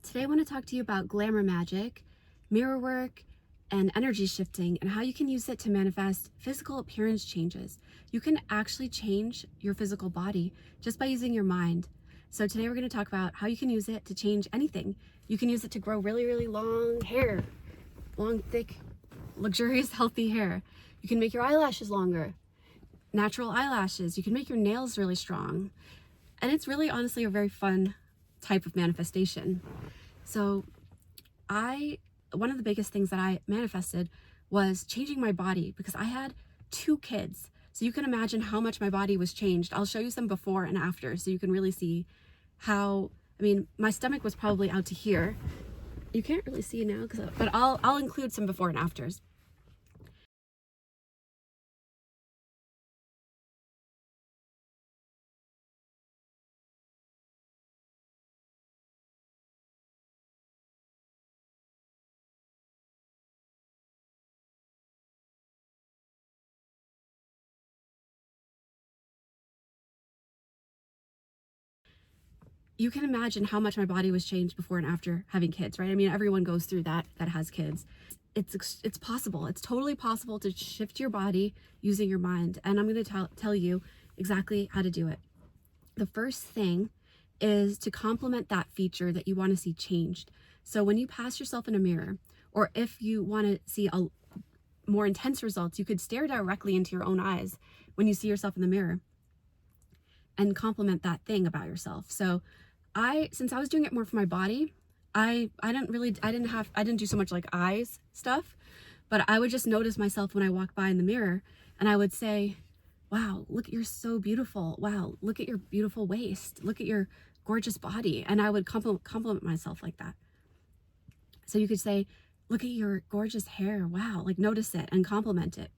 Today I want to talk to you about glamour magic, mirror work, and energy shifting, and how you can use it to manifest physical appearance changes. You can actually change your physical body just by using your mind. So today we're going to talk about how you can use it to change anything. You can use it to grow really, really long hair, long, thick, luxurious, healthy hair. You can make your eyelashes longer, natural eyelashes. You can make your nails really strong. And it's really honestly a very fun type of manifestation. So one of the biggest things that I manifested was changing my body, because I had 2 kids. So you can imagine how much my body was changed. I'll show you some before and after so you can really see how, my stomach was probably out to here. You can't really see now, but I'll include some before and afters. You can imagine how much my body was changed before and after having kids, right? Everyone goes through that has kids. It's possible. It's totally possible to shift your body using your mind. And I'm going to tell you exactly how to do it. The first thing is to complement that feature that you want to see changed. So when you pass yourself in a mirror, or if you want to see a more intense results, you could stare directly into your own eyes when you see yourself in the mirror and compliment that thing about yourself. So since I was doing it more for my body, I didn't do so much like eyes stuff, but I would just notice myself when I walked by in the mirror, and I would say, wow, look, you're so beautiful. Wow, look at your beautiful waist. Look at your gorgeous body. And I would compliment myself like that. So you could say, look at your gorgeous hair. Wow, like notice it and compliment it.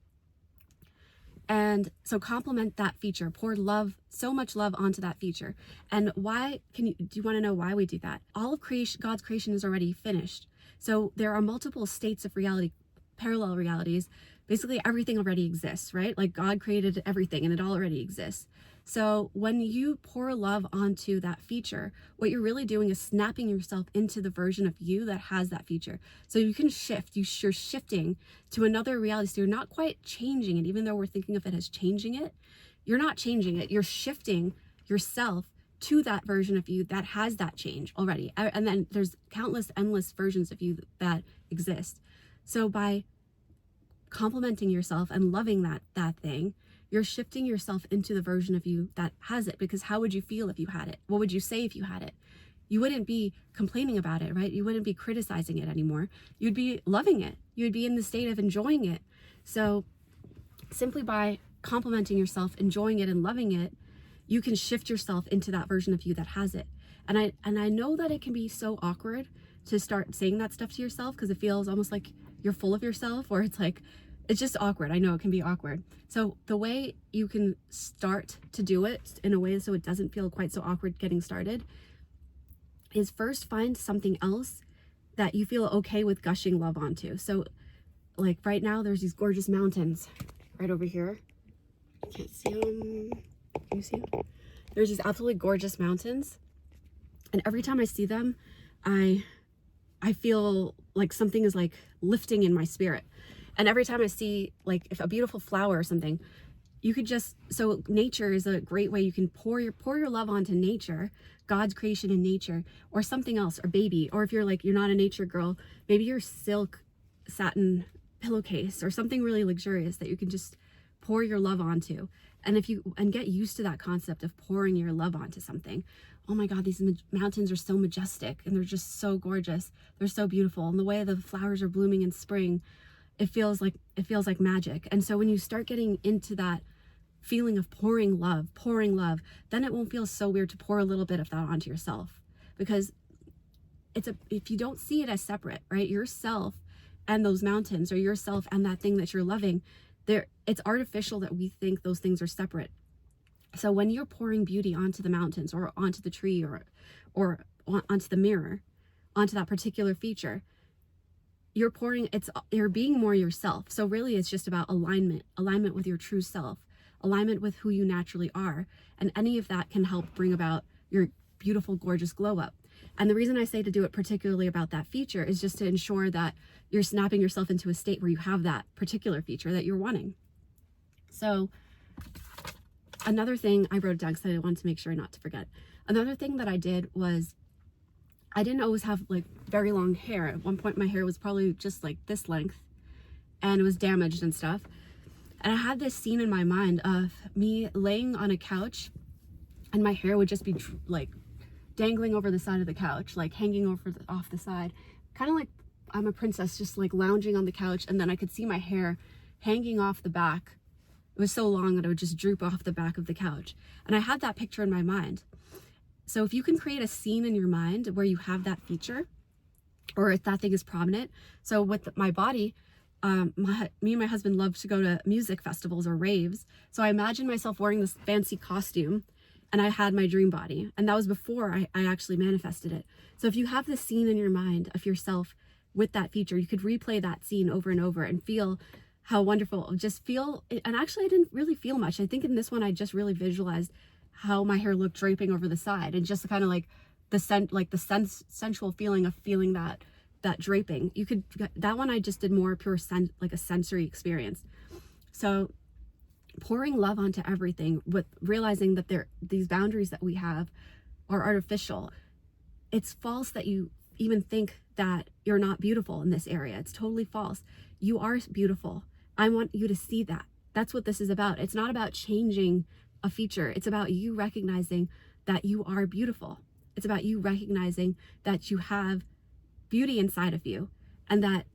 And so compliment that feature, pour love, so much love onto that feature. And do you want to know why we do that? All of creation, God's creation is already finished. So there are multiple states of reality, parallel realities. Basically everything already exists, right? Like God created everything and it all already exists. So when you pour love onto that feature, what you're really doing is snapping yourself into the version of you that has that feature. So you can shift, you're shifting to another reality. So you're not quite changing it, even though we're thinking of it as changing it. You're not changing it. You're shifting yourself to that version of you that has that change already. And then there's countless, endless versions of you that exist. So by complimenting yourself and loving that thing, you're shifting yourself into the version of you that has it. Because how would you feel if you had it? What would you say if you had it? You wouldn't be complaining about it, right? You wouldn't be criticizing it anymore. You'd be loving it. You'd be in the state of enjoying it. So simply by complimenting yourself, enjoying it, and loving it, you can shift yourself into that version of you that has it. And I know that it can be so awkward to start saying that stuff to yourself, because it feels almost like you're full of yourself, or it's just awkward. I know it can be awkward. So the way you can start to do it in a way so it doesn't feel quite so awkward getting started is first find something else that you feel okay with gushing love onto. So like right now there's these gorgeous mountains right over here. I can't see them. Can you see them? There's these absolutely gorgeous mountains, and every time I see them, I feel like something is like lifting in my spirit. And every time I see like if a beautiful flower or something, so nature is a great way you can pour your love onto nature, God's creation in nature, or something else, or baby, or if you're not a nature girl, maybe your silk satin pillowcase or something really luxurious that you can just pour your love onto. And get used to that concept of pouring your love onto something. Oh my God, these mountains are so majestic, and they're just so gorgeous. They're so beautiful. And the way the flowers are blooming in spring, it feels like magic. And so when you start getting into that feeling of pouring love, then it won't feel so weird to pour a little bit of that onto yourself, because if you don't see it as separate, right? Yourself and those mountains, or yourself and that thing that you're loving, it's artificial that we think those things are separate. So when you're pouring beauty onto the mountains, or onto the tree, or onto the mirror, onto that particular feature, you're being more yourself. So really it's just about alignment with your true self, alignment with who you naturally are. And any of that can help bring about your beautiful, gorgeous glow up. And the reason I say to do it particularly about that feature is just to ensure that you're snapping yourself into a state where you have that particular feature that you're wanting. So another thing, I wrote it down because I wanted to make sure not to forget. Another thing that I did was, I didn't always have like very long hair. At one point my hair was probably just like this length and it was damaged and stuff. And I had this scene in my mind of me laying on a couch and my hair would just be like dangling over the side of the couch, like hanging over off the side, kind of like I'm a princess just like lounging on the couch, and then I could see my hair hanging off the back. It was so long that it would just droop off the back of the couch. And I had that picture in my mind. So if you can create a scene in your mind where you have that feature, or if that thing is prominent. So with my body, me and my husband love to go to music festivals or raves. So I imagined myself wearing this fancy costume and I had my dream body. And that was before I actually manifested it. So if you have this scene in your mind of yourself with that feature, you could replay that scene over and over and feel how wonderful, just feel it. And actually I didn't really feel much. I think in this one, I just really visualized how my hair looked draping over the side, and just kind of like the sensual feeling of feeling that draping. You could, that one I just did more pure like a sensory experience. So pouring love onto everything, with realizing that these boundaries that we have are artificial. It's false that you even think that you're not beautiful in this area. It's totally false. You are beautiful. I want you to see that. That's what this is about. It's not about changing a feature. It's about you recognizing that you are beautiful. It's about you recognizing that you have beauty inside of you, and that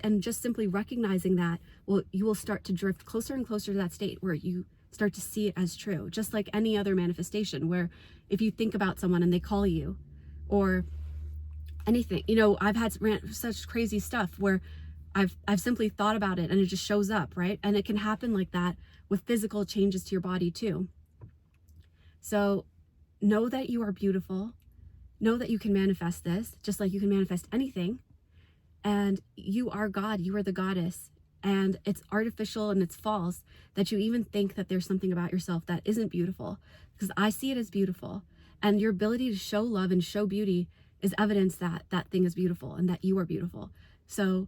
and just simply recognizing that, well, you will start to drift closer and closer to that state where you start to see it as true. Just like any other manifestation, where if you think about someone and they call you, or anything, you know, I've had such crazy stuff where I've simply thought about it and it just shows up, right? And it can happen like that with physical changes to your body too. So know that you are beautiful. Know that you can manifest this, just like you can manifest anything. And you are God, you are the goddess. And it's artificial and it's false that you even think that there's something about yourself that isn't beautiful, because I see it as beautiful. And your ability to show love and show beauty is evidence that that thing is beautiful and that you are beautiful. So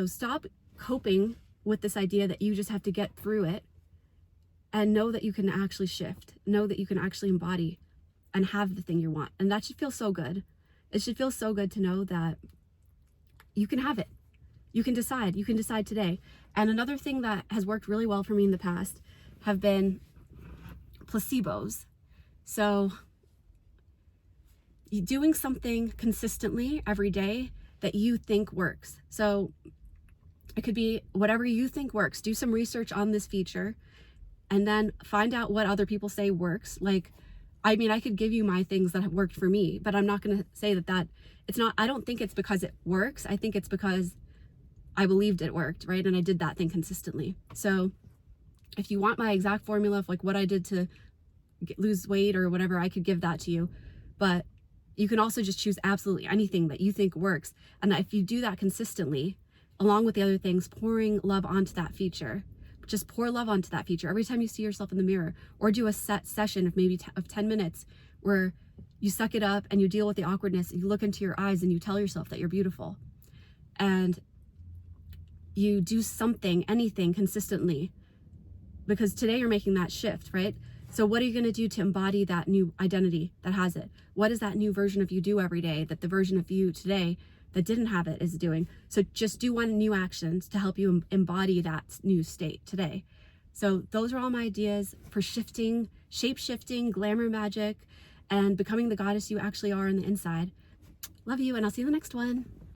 stop coping with this idea that you just have to get through it, and know that you can actually shift. Know that you can actually embody and have the thing you want. And that should feel so good. It should feel so good to know that you can have it. You can decide today. And another thing that has worked really well for me in the past have been placebos. So doing something consistently every day that you think works. So it could be whatever you think works. Do some research on this feature and then find out what other people say works. Like, I mean, I could give you my things that have worked for me, but I'm not going to say that it's not, I don't think it's because it works. I think it's because I believed it worked, right? And I did that thing consistently. So if you want my exact formula of like what I did to lose weight or whatever, I could give that to you. But you can also just choose absolutely anything that you think works. And if you do that consistently, along with the other things, pouring love onto that feature, just pour love onto that feature every time you see yourself in the mirror, or do a set session of maybe of 10 minutes where you suck it up and you deal with the awkwardness and you look into your eyes and you tell yourself that you're beautiful. And you do something, anything consistently, because today you're making that shift, right? So what are you going to do to embody that new identity that has it? What does that new version of you do every day that the version of you today that didn't have it is doing? So just do one new action to help you embody that new state today. So those are all my ideas for shifting, shape-shifting, glamour magic, and becoming the goddess you actually are on the inside. Love you, and I'll see you in the next one.